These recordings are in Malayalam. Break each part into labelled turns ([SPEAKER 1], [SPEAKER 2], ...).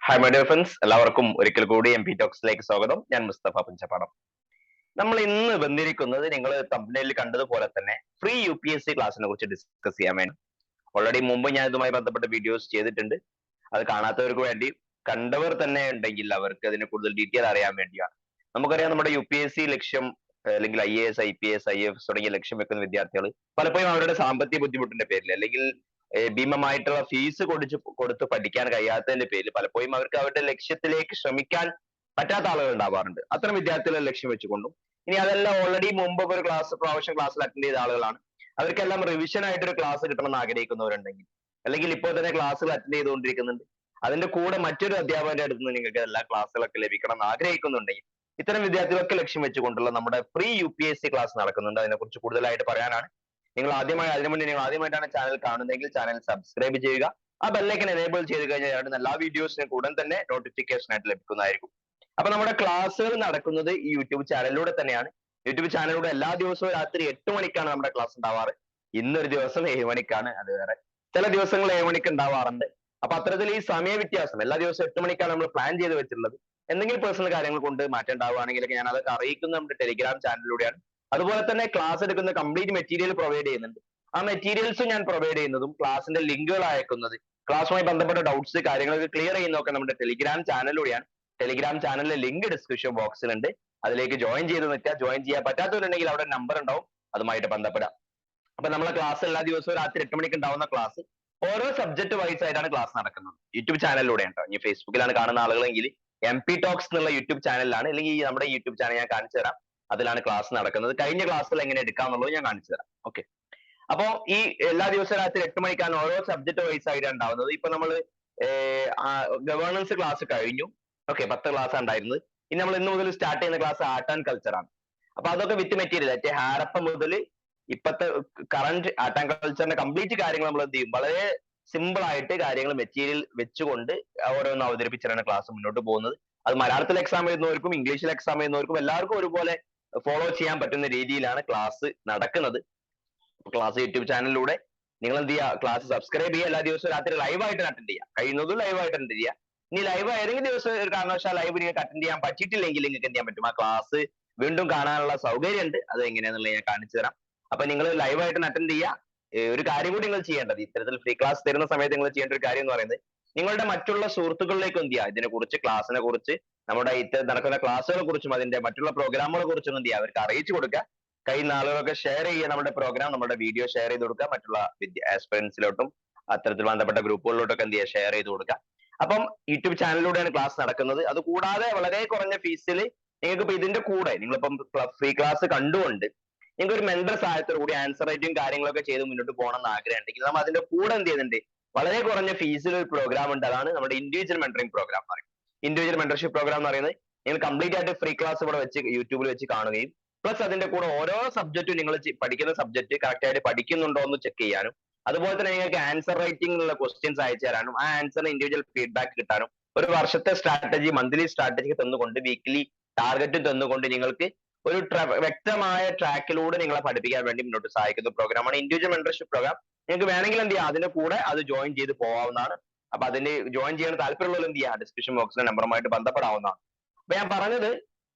[SPEAKER 1] ഹായ് മൈ ഡിയർ ഫ്രണ്ട്സ്, എല്ലാവർക്കും ഒരിക്കൽ കൂടി MP ടോക്സിലേക്ക് സ്വാഗതം. ഞാൻ മുസ്തഫ പുഞ്ചപ്പാടം. നമ്മൾ ഇന്ന് വന്നിരിക്കുന്നത് നിങ്ങൾ തംബ്നെയിലിൽ കണ്ടതുപോലെ തന്നെ ഫ്രീ UPSC ക്ലാസ്സിനെ കുറിച്ച് ഡിസ്കസ് ചെയ്യാൻ വേണ്ടി. ഓൾറെഡി മുമ്പ് ഞാൻ ഇതുമായി ബന്ധപ്പെട്ട വീഡിയോസ് ചെയ്തിട്ടുണ്ട്. അത് കാണാത്തവർക്ക് വേണ്ടി, കണ്ടവർ തന്നെ ഉണ്ടെങ്കിൽ അവർക്ക് അതിനെ കൂടുതൽ ഡീറ്റെയിൽ അറിയാൻ വേണ്ടിയാണ്. നമുക്കറിയാം, നമ്മുടെ UPSC ലക്ഷ്യം അല്ലെങ്കിൽ IAS IPS IAS തുടങ്ങിയ ലക്ഷ്യം വെക്കുന്ന വിദ്യാർത്ഥികൾ പലപ്പോഴും അവരുടെ സാമ്പത്തിക ബുദ്ധിമുട്ടിന്റെ പേരിൽ അല്ലെങ്കിൽ ഭീമമായിട്ടുള്ള ഫീസ് കൊടുത്ത് പഠിക്കാൻ കഴിയാത്തതിന്റെ പേരിൽ പലപ്പോഴും അവർക്ക് അവരുടെ ലക്ഷ്യത്തിലേക്ക് ശ്രമിക്കാൻ പറ്റാത്ത ആളുകൾ ഉണ്ടാവാറുണ്ട്. അത്തരം വിദ്യാർത്ഥികളെ ലക്ഷ്യം വെച്ചുകൊണ്ടും, ഇനി അതെല്ലാം ഓൾറെഡി മുമ്പ് ഒരു പ്രാവശ്യം ക്ലാസ്സിൽ അറ്റൻഡ് ചെയ്ത ആളുകളാണ്, അവർക്കെല്ലാം റിവിഷൻ ആയിട്ട് ഒരു ക്ലാസ് കിട്ടണമെന്ന് ആഗ്രഹിക്കുന്നവരുണ്ടെങ്കിൽ, അല്ലെങ്കിൽ ഇപ്പോൾ തന്നെ ക്ലാസ്സുകൾ അറ്റൻഡ് ചെയ്തുകൊണ്ടിരിക്കുന്നുണ്ട്, അതിന്റെ കൂടെ മറ്റൊരു അധ്യാപകന്റെ അടുത്ത് നിന്ന് നിങ്ങൾക്ക് എല്ലാ ക്ലാസ്സുകളൊക്കെ ലഭിക്കണം എന്ന് ആഗ്രഹിക്കുന്നുണ്ടെങ്കിൽ, ഇത്തരം വിദ്യാർത്ഥികളൊക്കെ ലക്ഷ്യം വെച്ചുകൊണ്ടുള്ള നമ്മുടെ ഫ്രീ UPSC ക്ലാസ് നടക്കുന്നുണ്ട്. അതിനെക്കുറിച്ച് കൂടുതലായിട്ട് പറയാനാണ്. അതിനു മുന്നേ നിങ്ങൾ ആദ്യമായിട്ടാണ് ചാനൽ കാണുന്നതെങ്കിൽ ചാനൽ സബ്സ്ക്രൈബ് ചെയ്യുക. ആ ബെല്ലൈക്കൻ എനേബിൾ ചെയ്ത് കഴിഞ്ഞാൽ എല്ലാ വീഡിയോസിനും ഉടൻ തന്നെ നോട്ടിഫിക്കേഷൻ ആയിട്ട് ലഭിക്കുന്നതായിരിക്കും. അപ്പൊ നമ്മുടെ ക്ലാസ്സുകൾ നടക്കുന്നത് ഈ യൂട്യൂബ് ചാനലിലൂടെ തന്നെയാണ്. യൂട്യൂബ് ചാനലിലൂടെ എല്ലാ ദിവസവും രാത്രി 8 മണിക്കാണ് നമ്മുടെ ക്ലാസ് ഉണ്ടാവാറ്. ഇന്നൊരു ദിവസം 7 മണിക്കാണ്. അത് വേറെ ചില ദിവസങ്ങൾ 7 മണിക്ക് ഉണ്ടാവാറുണ്ട്. അപ്പൊ അത്തരത്തിൽ ഈ സമയ വ്യത്യാസം, എല്ലാ ദിവസവും 8 മണിക്കാണ് നമ്മൾ പ്ലാൻ ചെയ്ത് വെച്ചിട്ടുള്ളത്. എന്തെങ്കിലും പേഴ്സണൽ കാര്യങ്ങൾ കൊണ്ട് മാറ്റം ഉണ്ടാവുകയാണെങ്കിലൊക്കെ ഞാൻ അതൊക്കെ അറിയിക്കുന്നത് നമ്മുടെ ടെലിഗ്രാം ചാനലിലൂടെയാണ്. അതുപോലെ തന്നെ ക്ലാസ് എടുക്കുന്ന കംപ്ലീറ്റ് മെറ്റീരിയൽ പ്രൊവൈഡ് ചെയ്യുന്നുണ്ട്. ആ മെറ്റീരിയൽസ് ഞാൻ പ്രൊവൈഡ് ചെയ്യുന്നതും ക്ലാസിന്റെ ലിങ്കുകൾ അയക്കുന്നത്, ക്ലാസ്സുമായി ബന്ധപ്പെട്ട ഡൗട്ട്സ് കാര്യങ്ങളൊക്കെ ക്ലിയർ ചെയ്യുന്നതൊക്കെ നമ്മുടെ ടെലിഗ്രാം ചാനലിലൂടെയാണ്. ടെലിഗ്രാം ചാനലിലെ ലിങ്ക് ഡിസ്ക്രിപ്ഷൻ ബോക്സിലുണ്ട്. അതിലേക്ക് ജോയിൻ ചെയ്ത് നിൽക്കുക. ജോയിൻ ചെയ്യാൻ പറ്റാത്തവരുണ്ടെങ്കിൽ അവിടെ നമ്പർ ഉണ്ടാവും, അതുമായിട്ട് ബന്ധപ്പെടാം. അപ്പൊ നമ്മളെ ക്ലാസ് എല്ലാ ദിവസവും രാത്രി 8 മണിക്ക് ഉണ്ടാവുന്ന ക്ലാസ് ഓരോ സബ്ജക്ട് വൈസ് ആയിട്ടാണ് ക്ലാസ് നടക്കുന്നത്. യൂട്യൂബ് ചാനലിലൂടെയാണ് കേട്ടോ. ഇനി ഫേസ്ബുക്കിലാണ് കാണുന്ന ആളുകളെങ്കിൽ MP ടോക്സ് എന്നുള്ള യൂട്യൂബ് ചാനലിലാണ്, അല്ലെങ്കിൽ നമ്മുടെ യൂട്യൂബ് ചാനൽ ഞാൻ കാണിച്ചു തരാം. അതിലാണ് ക്ലാസ് നടക്കുന്നത്. കഴിഞ്ഞ ക്ലാസ്സിൽ എങ്ങനെ എടുക്കാന്നുള്ളത് ഞാൻ കാണിച്ചു തരാം. ഓക്കെ. അപ്പോ ഈ എല്ലാ ദിവസവും രാത്രി 8 മണിക്കാണ് ഓരോ സബ്ജക്ട് വൈസ് ആയിട്ട് ഉണ്ടാവുന്നത്. ഇപ്പൊ നമ്മൾ ഗവേണൻസ് ക്ലാസ് കഴിഞ്ഞു. ഓക്കെ, 10 ക്ലാസ് ഉണ്ടായിരുന്നത്. ഇനി നമ്മൾ ഇന്ന് മുതൽ സ്റ്റാർട്ട് ചെയ്യുന്ന ക്ലാസ് ആർട്ട് ആൻഡ് കൾച്ചർ ആണ്. അപ്പൊ അതൊക്കെ വിത്ത് മെറ്റീരിയൽ ആയിട്ട് ഹാരപ്പ മുതൽ ഇപ്പത്തെ കറന്റ് ആർട്ട് ആൻഡ് കൾച്ചറിന്റെ കംപ്ലീറ്റ് കാര്യങ്ങൾ നമ്മൾ എന്ത് ചെയ്യും, വളരെ സിമ്പിൾ ആയിട്ട് കാര്യങ്ങൾ മെറ്റീരിയൽ വെച്ചുകൊണ്ട് ഓരോന്ന് അവതരിപ്പിച്ചാണ് ക്ലാസ് മുന്നോട്ട് പോകുന്നത്. അത് മലയാളത്തിൽ എക്സാം എഴുതുന്നവർക്കും ഇംഗ്ലീഷിൽ എക്സാം എഴുതുന്നവർക്കും എല്ലാവർക്കും ഒരുപോലെ ഫോളോ ചെയ്യാൻ പറ്റുന്ന രീതിയിലാണ് ക്ലാസ് നടക്കുന്നത്. ക്ലാസ് യൂട്യൂബ് ചാനലിലൂടെ നിങ്ങൾ എന്ത് ചെയ്യുക, ക്ലാസ് സബ്സ്ക്രൈബ് ചെയ്യുക. എല്ലാ ദിവസവും രാത്രി ലൈവായിട്ട് അറ്റൻഡ് ചെയ്യുക. കഴിയുന്നതും ലൈവായിട്ട് അറ്റൻഡ് ചെയ്യുക. ഇനി ലൈവ് ഏതെങ്കിലും ദിവസം ഒരു കാരണവശാൽ ലൈവ് നിങ്ങൾക്ക് അറ്റൻഡ് ചെയ്യാൻ പറ്റിയിട്ടില്ലെങ്കിൽ നിങ്ങൾക്ക് എന്ത് ചെയ്യാൻ പറ്റും, ആ ക്ലാസ് വീണ്ടും കാണാനുള്ള സൗകര്യം ഉണ്ട്. അത് എങ്ങനെയാണെന്നുള്ളത് ഞാൻ കാണിച്ചു തരാം. അപ്പൊ നിങ്ങൾ ലൈവായിട്ട് അറ്റൻഡ് ചെയ്യുക. ഒരു കാര്യം കൂടി നിങ്ങൾ ചെയ്യേണ്ടത്, ഇത്തരത്തിൽ ഫ്രീ ക്ലാസ് തരുന്ന സമയത്ത് നിങ്ങൾ ചെയ്യേണ്ട ഒരു കാര്യം എന്ന് പറയുന്നത്, നിങ്ങളുടെ മറ്റുള്ള സുഹൃത്തുക്കളിലേക്ക് എന്ത് ചെയ്യുക, ഇതിനെ കുറിച്ച്, ക്ലാസ്സിനെ കുറിച്ച്, നമ്മുടെ നടക്കുന്ന ക്ലാസ്സുകളെ കുറിച്ചും അതിന്റെ മറ്റുള്ള പ്രോഗ്രാമുകളെ കുറിച്ചും എന്ത് ചെയ്യുക, അവർക്ക് അറിയിച്ചു കൊടുക്കുക. കഴിയുന്ന ആളുകളൊക്കെ ഷെയർ ചെയ്യുക. നമ്മുടെ പ്രോഗ്രാം, നമ്മുടെ വീഡിയോ ഷെയർ ചെയ്ത് കൊടുക്കുക. മറ്റുള്ള ആസ്പിറൻസിലോട്ടും അത്തരത്തിൽ ബന്ധപ്പെട്ട ഗ്രൂപ്പുകളിലോട്ടൊക്കെ എന്ത് ചെയ്യുക, ഷെയർ ചെയ്ത് കൊടുക്കുക. അപ്പം യൂട്യൂബ് ചാനലിലൂടെയാണ് ക്ലാസ് നടക്കുന്നത്. അത് കൂടാതെ വളരെ കുറഞ്ഞ ഫീസിൽ നിങ്ങൾക്ക് ഇപ്പൊ ഇതിന്റെ കൂടെ നിങ്ങളിപ്പം ഫ്രീ ക്ലാസ് കണ്ടുകൊണ്ട് നിങ്ങൾക്ക് ഒരു മെന്റർ സഹായത്തോടു കൂടി ആൻസർ റൈറ്റിംഗ് കാര്യങ്ങളൊക്കെ ചെയ്ത് മുന്നോട്ട് പോകണം എന്ന് ആഗ്രഹം ഉണ്ടെങ്കിൽ നമ്മൾ അതിന്റെ കൂടെ എന്ത് ചെയ്യുന്നുണ്ട്, വളരെ കുറഞ്ഞ ഫീസിൽ ഒരു പ്രോഗ്രാം ഉണ്ട്. അതാണ് നമ്മുടെ ഇൻഡിവിജ്വൽ മെന്ററിംഗ് പ്രോഗ്രാം എന്ന് പറയുന്നത്. ഇൻഡിവിജ്വൽ മെന്റർഷിപ്പ് പ്രോഗ്രാം എന്ന് പറയുന്നത് നിങ്ങൾ കംപ്ലീറ്റ് ആയിട്ട് ഫ്രീ ക്ലാസ് ഇവിടെ വെച്ച് യൂട്യൂബിൽ വെച്ച് കാണുകയും പ്ലസ് അതിന്റെ കൂടെ ഓരോ സബ്ജക്റ്റും നിങ്ങൾ പഠിക്കുന്ന സബ്ജക്ട് കറക്റ്റ് ആയിട്ട് പഠിക്കുന്നുണ്ടോ എന്ന് ചെക്ക് ചെയ്യാനും, അതുപോലെ തന്നെ നിങ്ങൾക്ക് ആൻസർ റൈറ്റിംഗിലുള്ള ക്വസ്റ്റ്യൻസ് അയച്ചു തരാനും, ആ ആൻസറിന് ഇൻഡിവിജ്വൽ ഫീഡ്ബാക്ക് കിട്ടാനും, ഒരു വർഷത്തെ സ്ട്രാറ്റജി, മന്ത്ലി സ്ട്രാറ്റജി തന്നുകൊണ്ട്, വീക്ക്ലി ടാർഗറ്റ് തന്നുകൊണ്ട് നിങ്ങൾക്ക് ഒരു വ്യക്തമായ ട്രാക്കിലൂടെ നിങ്ങളെ പഠിപ്പിക്കാൻ വേണ്ടി മുന്നോട്ട് സഹായിക്കുന്ന പ്രോഗ്രാമാണ് ഇൻഡിവിജ്വൽ മെന്റർഷിപ്പ് പ്രോഗ്രാം. നിങ്ങൾക്ക് വേണമെങ്കിൽ എന്ത് ചെയ്യാം, അതിന്റെ കൂടെ അത് ജോയിൻ ചെയ്ത് പോകാവുന്നതാണ്. അപ്പൊ അതിന് ജോയിൻ ചെയ്യാൻ താല്പര്യമുള്ളവർ എന്ത് ചെയ്യുക, ഡിസ്ക്രിപ്ഷൻ ബോക്സിലെ നമ്പറുമായിട്ട് ബന്ധപ്പെടാവുന്നതാണ്. അപ്പൊ ഞാൻ പറഞ്ഞത്,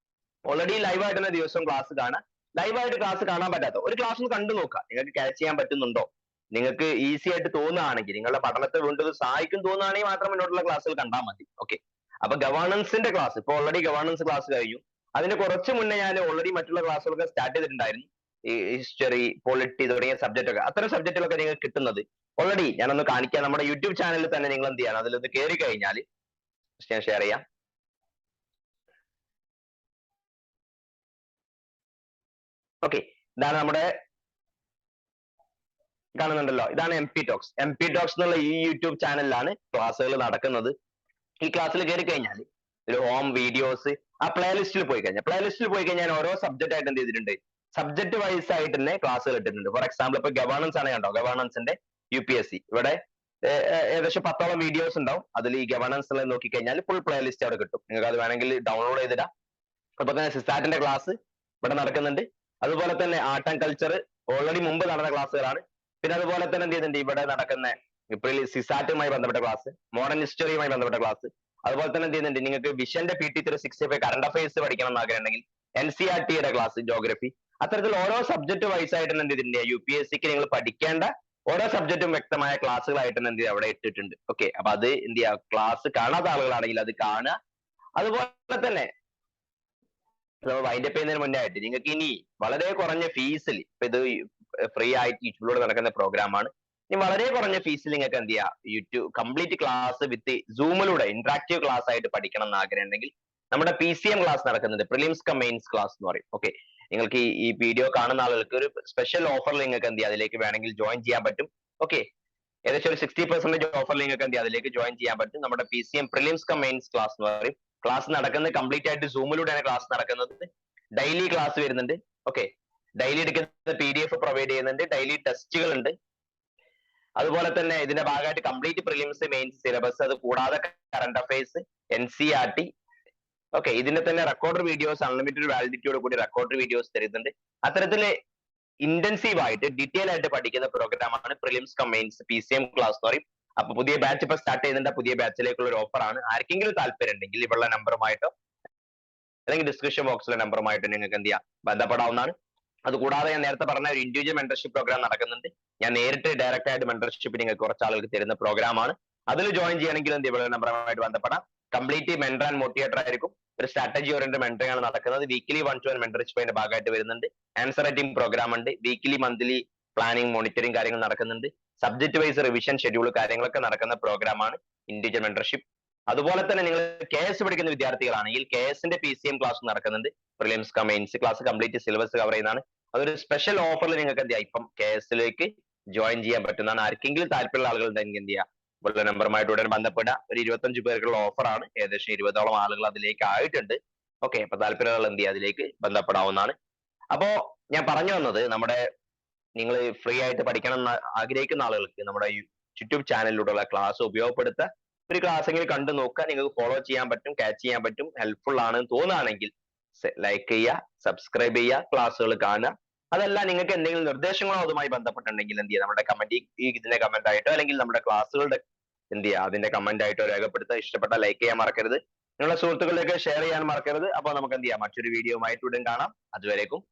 [SPEAKER 1] ഓൾറെഡി ലൈവായിട്ട് തന്നെ ദിവസം ക്ലാസ് കാണാം. ലൈവായിട്ട് ക്ലാസ് കാണാൻ പറ്റാത്ത ഒരു ക്ലാസ് ഒന്ന് കണ്ടു നോക്കുക. നിങ്ങൾക്ക് ക്യാച്ച് ചെയ്യാൻ പറ്റുന്നുണ്ടോ, നിങ്ങൾക്ക് ഈസി ആയിട്ട് തോന്നുകയാണെങ്കിൽ, നിങ്ങളുടെ പഠനത്തെ വീണ്ടും സഹായിക്കും തോന്നുകയാണെങ്കിൽ മാത്രം മുന്നോട്ടുള്ള ക്ലാസ്സുകൾ കണ്ടാൽ മതി. ഓക്കെ. അപ്പൊ ഗവേണൻസിന്റെ ക്ലാസ് ഇപ്പൊ ഓൾറെഡി ഗവേണൻസ് ക്ലാസ് കഴിഞ്ഞു. അതിന് കുറച്ച് മുന്നേ ഞാൻ ഓൾറെഡി മറ്റുള്ള ക്ലാസ്സുകളൊക്കെ സ്റ്റാർട്ട് ചെയ്തിട്ടുണ്ടായിരുന്നു. ഈ ഹിസ്റ്ററി, പൊളിറ്റി തുടങ്ങിയ സബ്ജക്റ്റ് ഒക്കെ, അത്തരം സബ്ജക്റ്റുകളൊക്കെ നിങ്ങൾക്ക് കിട്ടുന്നത് ഓൾറെഡി ഞാനൊന്ന് കാണിക്കാം. നമ്മുടെ യൂട്യൂബ് ചാനലിൽ തന്നെ നിങ്ങൾ എന്ത് ചെയ്യണം, അതിലൊന്ന് കയറി കഴിഞ്ഞാൽ ഞാൻ ഷെയർ ചെയ്യാം. ഓക്കെ, ഇതാണ് നമ്മുടെ കാണുന്നുണ്ടല്ലോ, ഇതാണ് MP ടോക്സ്. MP ടോക്സ് എന്നുള്ള ഈ യൂട്യൂബ് ചാനലിലാണ് ക്ലാസ്സുകൾ നടക്കുന്നത്. ഈ ക്ലാസ്സിൽ കയറി കഴിഞ്ഞാൽ ഒരു ഹോം വീഡിയോസ്, ആ പ്ലേലിസ്റ്റിൽ പോയി കഴിഞ്ഞാൽ ഓരോ സബ്ജക്റ്റ് ആയിട്ട് എന്ത് ചെയ്തിട്ടുണ്ട്, സബ്ജക്ട് വൈസ് ആയിട്ട് തന്നെ ക്ലാസ്സുകൾ ഇട്ടിട്ടുണ്ട്. ഫോർ എക്സാമ്പിൾ ഇപ്പൊ ഗവേണൻസ് ആണ് കണ്ടോ, ഗവേണൻസിന്റെ UPSC ഇവിടെ ഏകദേശം 10ഓളം വീഡിയോസ് ഉണ്ടാവും. അതിൽ ഈ ഗവേണൻസ് നോക്കിക്കഴിഞ്ഞാൽ ഫുൾ പ്ലേലിസ്റ്റ് അവിടെ കിട്ടും. നിങ്ങൾക്ക് അത് വേണമെങ്കിൽ ഡൗൺലോഡ് ചെയ്തിടാം. അപ്പൊ തന്നെ CSATന്റെ ക്ലാസ് ഇവിടെ നടക്കുന്നുണ്ട്. അതുപോലെ തന്നെ ആർട്ട് ആൻഡ് കൾച്ചർ ഓൾറെഡി മുമ്പ് നടന്ന ക്ലാസ്സുകളാണ്. പിന്നെ അതുപോലെ തന്നെ എന്ത് ചെയ്യുന്നുണ്ട്, ഇവിടെ നടക്കുന്ന CSATുമായി ബന്ധപ്പെട്ട ക്ലാസ്, മോഡേൺ ഹിസ്റ്ററിയുമായി ബന്ധപ്പെട്ട ക്ലാസ്, അതുപോലെ തന്നെ എന്ത് ചെയ്യുന്നുണ്ട്, നിങ്ങൾക്ക് വിഷന്റെ PT365 കറണ്ട് അഫയേഴ്സ് പഠിക്കണം എന്ന് ആഗ്രഹമുണ്ടെങ്കിൽ NCERT-യുടെ ക്ലാസ്, ജോഗ്രഫി, അത്തരത്തിൽ ഓരോ സബ്ജക്ട് വൈസ് ആയിട്ട് എന്ത് ചെയ്തിട്ടുണ്ട്, UPSC-ക്ക് നിങ്ങൾ പഠിക്കേണ്ട ഓരോ സബ്ജക്റ്റും വ്യക്തമായ ക്ലാസ്സുകളായിട്ട് എന്ത് ചെയ്യുക അവിടെ ഇട്ടിട്ടുണ്ട്. ഓക്കെ, അപ്പൊ അത് എന്ത് ചെയ്യുക, ക്ലാസ് കാണാത്ത ആളുകളാണെങ്കിൽ അത് കാണുക. അതുപോലെ തന്നെ വൈൻഡപ്പ് ചെയ്യുന്നതിന് മുന്നേ ആയിട്ട് നിങ്ങൾക്ക് ഇനി വളരെ കുറഞ്ഞ ഫീസിൽ, ഇപ്പൊ ഇത് ഫ്രീ ആയിട്ട് യൂട്യൂബിലൂടെ നടക്കുന്ന പ്രോഗ്രാമാണ്, ഇനി വളരെ കുറഞ്ഞ ഫീസിൽ നിങ്ങൾക്ക് എന്ത് ചെയ്യാം, യൂട്യൂബ് കംപ്ലീറ്റ് ക്ലാസ് വിത്ത് സൂമിലൂടെ ഇന്ററാക്റ്റീവ് ക്ലാസ് ആയിട്ട് പഠിക്കണം എന്ന് ആഗ്രഹം ഉണ്ടെങ്കിൽ നമ്മുടെ PCM ക്ലാസ് നടക്കുന്നുണ്ട്, പ്രിലിംസ് കം മെയിൻസ് ക്ലാസ് എന്ന് പറയും. ഓക്കെ, നിങ്ങൾക്ക് ഈ വീഡിയോ കാണുന്ന ആളുകൾക്ക് ഒരു സ്പെഷ്യൽ ഓഫറിൽ നിങ്ങൾക്ക് എന്ത് ചെയ്യാം, അതിലേക്ക് വേണമെങ്കിൽ ജോയിൻ ചെയ്യാൻ പറ്റും. ഓക്കെ, ഏകദേശം ഒരു 60% ഓഫറിൽ നിങ്ങൾക്ക് എന്ത് ചെയ്യാം, അതിലേക്ക് ജോയിൻ ചെയ്യാൻ പറ്റും. നമ്മുടെ PCM prelims cum mains class എന്ന് പറയും. ക്ലാസ് നടക്കുന്നത് കംപ്ലീറ്റ് ആയിട്ട് സൂമിലൂടെയാണ് ക്ലാസ് നടക്കുന്നത്. ഡെയിലി ക്ലാസ് വരുന്നുണ്ട്. ഓക്കെ, ഡെയിലി എടുക്കുന്ന PDF പ്രൊവൈഡ് ചെയ്യുന്നുണ്ട്, ഡെയിലി ടെസ്റ്റുകൾ ഉണ്ട്. അതുപോലെ തന്നെ ഇതിന്റെ ഭാഗമായിട്ട് കംപ്ലീറ്റ് പ്രിലിംസ് മെയിൻസ് സിലബസ്, അത് കൂടാതെ കറണ്ട് അഫയേഴ്സ്, NCERT. ഓക്കെ, ഇതിന്റെ തന്നെ റെക്കോർഡ് വീഡിയോസ്, അൺലിമിറ്റഡ് വാലിഡിറ്റിയോട് കൂടി റെക്കോർഡ് വീഡിയോസ് തരുന്നുണ്ട്. അത്തരത്തില് ഇന്റൻസീവ് ആയിട്ട് ഡീറ്റെയിൽ ആയിട്ട് പഠിക്കുന്ന പ്രോഗ്രാമാണ് prelims cum mains PCM class എന്ന് പറയും. അപ്പൊ പുതിയ ബാച്ച് ഇപ്പൊ സ്റ്റാർട്ട് ചെയ്യുന്നുണ്ട്. പുതിയ ബാച്ചിലേക്കുള്ള ഒരു ഓഫർ ആണ്. ആർക്കെങ്കിലും താല്പര്യം ഉണ്ടെങ്കിൽ ഇവളുടെ നമ്പറുമായിട്ടോ അല്ലെങ്കിൽ ഡിസ്ക്രിപ്ഷൻ ബോക്സിലെ നമ്പറുമായിട്ട് നിങ്ങൾക്ക് എന്ത് ചെയ്യാം, ബന്ധപ്പെടാവുന്നതാണ്. അതുകൂടാതെ ഞാൻ നേരത്തെ പറഞ്ഞ ഒരു ഇൻഡിവിജ്വൽ മെന്റർഷിപ്പ് പ്രോഗ്രാം നടക്കുന്നുണ്ട്. ഞാൻ നേരിട്ട് ഡയറക്റ്റ് ആയിട്ട് മെന്റർഷിപ്പ് നിങ്ങൾക്ക് കുറച്ച് ആളുകൾക്ക് തരുന്ന പ്രോഗ്രാമാണ്. അതിൽ ജോയിൻ ചെയ്യണമെങ്കിൽ എന്ത് ചെയ്യുക, നമ്പറുമായിട്ട് ബന്ധപ്പെടാം. കംപ്ലീറ്റ് മെന്റർ ആൻഡ് മോട്ടിവേറ്റർ ആയിരിക്കും. ഒരു സ്ട്രാറ്റജി ഓറിയന്റഡ് മെന്ററിംഗ് ആണ് നടക്കുന്നത്. വീക്കിലി 1-to-1 മെന്റർഷിപ്പ് അതിന്റെ ഭാഗമായിട്ട് വരുന്നുണ്ട്. ആൻസർ റൈറ്റിംഗ് പ്രോഗ്രാം ഉണ്ട്. വീക്കിലി മന്ത്ലി പ്ലാനിങ്, മോണിറ്ററിംഗ് കാര്യങ്ങൾ നടക്കുന്നുണ്ട്. സബ്ജക്ട് വൈസ് റിവിഷൻ ഷെഡ്യൂൾ കാര്യങ്ങളൊക്കെ നടക്കുന്ന പ്രോഗ്രാമാണ് ഇൻഡിവിജ്വൽ മെന്റർഷിപ്പ്. അതുപോലെ തന്നെ നിങ്ങൾ KS പഠിക്കുന്ന വിദ്യാർത്ഥികളാണെങ്കിൽ KS-ന്റെ PCM ക്ലാസ് നടക്കുന്നുണ്ട്. Prelims cum mains class complete syllabus cover ചെയ്യുന്നതാണ്. അതൊരു സ്പെഷ്യൽ ഓഫറിൽ നിങ്ങൾക്ക് എന്ത് ചെയ്യാം, ഇപ്പം KS-ലേക്ക് ജോയിൻ ചെയ്യാൻ പറ്റുന്നതാണ്. ആർക്കെങ്കിലും താല്പര്യമുള്ള ആളുകൾ ഉണ്ടെങ്കിൽ എന്ത് ചെയ്യുക, ഉള്ള നമ്പറുമായിട്ട് ഉടൻ ബന്ധപ്പെടുക. ഒരു 25 പേർക്കുള്ള ഓഫറാണ്. ഏകദേശം 20ഓളം ആളുകൾ അതിലേക്ക് ആയിട്ടുണ്ട്. ഓക്കെ, അപ്പൊ താല്പര്യമുള്ള എന്ത് ചെയ്യുക, അതിലേക്ക് ബന്ധപ്പെടാവുന്നതാണ്. അപ്പോ ഞാൻ പറഞ്ഞു വന്നത്, നമ്മുടെ നിങ്ങൾ ഫ്രീ ആയിട്ട് പഠിക്കണം എന്ന് ആഗ്രഹിക്കുന്ന ആളുകൾക്ക് നമ്മുടെ യൂട്യൂബ് ചാനലിലൂടെയുള്ള ക്ലാസ് ഉപയോഗപ്പെടുത്തുക. ഒരു ക്ലാസ് എങ്കിലും കണ്ടു നോക്കുക. നിങ്ങൾക്ക് ഫോളോ ചെയ്യാൻ പറ്റും, ക്യാച്ച് ചെയ്യാൻ പറ്റും, ഹെൽപ്ഫുൾ ആണെന്ന് തോന്നുകയാണെങ്കിൽ ലൈക്ക് ചെയ്യുക, സബ്സ്ക്രൈബ് ചെയ്യുക, ക്ലാസ്സുകൾ കാണുക. അതല്ല നിങ്ങൾക്ക് എന്തെങ്കിലും നിർദ്ദേശങ്ങളോ അതുമായി ബന്ധപ്പെട്ടുണ്ടെങ്കിൽ എന്ത് ചെയ്യുക, നമ്മുടെ കമന്റ്, ഇതിന്റെ കമന്റ് ആയിട്ടോ അല്ലെങ്കിൽ നമ്മുടെ ക്ലാസ്സുകളുടെ എന്ത് ചെയ്യുക, അതിന്റെ കമന്റ് ആയിട്ടോ രേഖപ്പെടുത്തുക. ഇഷ്ടപ്പെട്ട ലൈക്ക് ചെയ്യാൻ മറക്കരുത്. നിങ്ങളുടെ സുഹൃത്തുക്കളിലേക്ക് ഷെയർ ചെയ്യാൻ മറക്കരുത്. അപ്പൊ നമുക്ക് എന്ത് ചെയ്യാം, മറ്റൊരു വീഡിയോ ആയിട്ട് ഉടൻ കാണാം. അതുവരേക്കും